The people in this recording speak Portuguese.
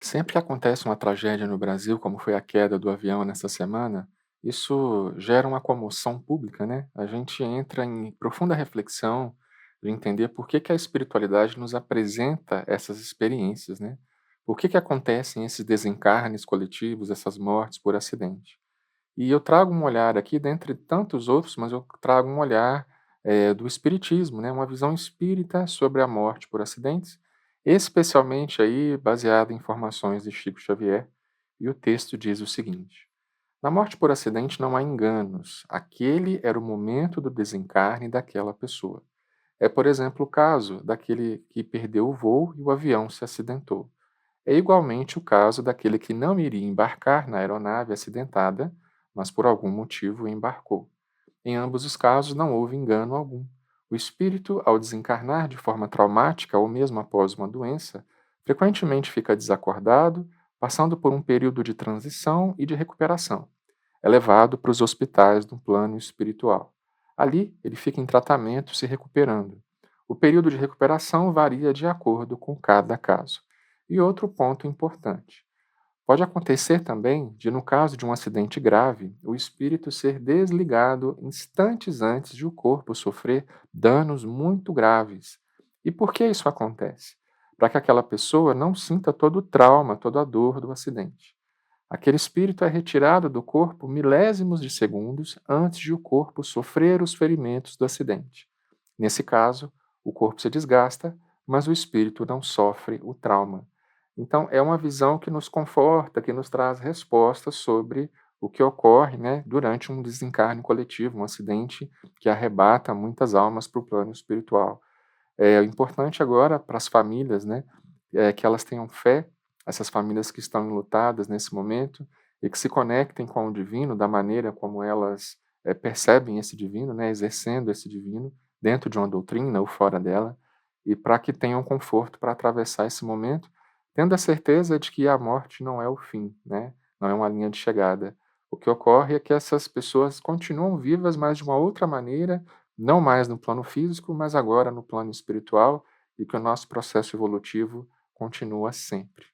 Sempre que acontece uma tragédia no Brasil, como foi a queda do avião nessa semana, isso gera uma comoção pública, né? A gente entra em profunda reflexão de entender por que a espiritualidade nos apresenta essas experiências, né? Por que acontecem esses desencarnes coletivos, essas mortes por acidente? E eu trago um olhar aqui, dentre tantos outros, mas eu trago um olhar do espiritismo, né? Uma visão espírita sobre a morte por acidentes, especialmente aí baseada em informações de Chico Xavier. E o texto diz o seguinte: na morte por acidente não há enganos. Aquele era o momento do desencarne daquela pessoa. É, por exemplo, o caso daquele que perdeu o voo e o avião se acidentou. É igualmente o caso daquele que não iria embarcar na aeronave acidentada, mas por algum motivo embarcou. Em ambos os casos não houve engano algum. O espírito, ao desencarnar de forma traumática ou mesmo após uma doença, frequentemente fica desacordado, passando por um período de transição e de recuperação. É levado para os hospitais do plano espiritual. Ali, ele fica em tratamento, se recuperando. O período de recuperação varia de acordo com cada caso. E outro ponto importante: pode acontecer também de, no caso de um acidente grave, o espírito ser desligado instantes antes de o corpo sofrer danos muito graves. E por que isso acontece? Para que aquela pessoa não sinta todo o trauma, toda a dor do acidente. Aquele espírito é retirado do corpo milésimos de segundos antes de o corpo sofrer os ferimentos do acidente. Nesse caso, o corpo se desgasta, mas o espírito não sofre o trauma. Então, é uma visão que nos conforta, que nos traz respostas sobre o que ocorre, né, durante um desencarne coletivo, um acidente que arrebata muitas almas para o plano espiritual. É importante agora para as famílias, né, que elas tenham fé, essas famílias que estão enlutadas nesse momento, e que se conectem com o divino da maneira como elas percebem esse divino, né, exercendo esse divino dentro de uma doutrina ou fora dela, e para que tenham conforto para atravessar esse momento, tendo a certeza de que a morte não é o fim, né, não é uma linha de chegada. O que ocorre é que essas pessoas continuam vivas, mas de uma outra maneira, não mais no plano físico, mas agora no plano espiritual, e que o nosso processo evolutivo continua sempre.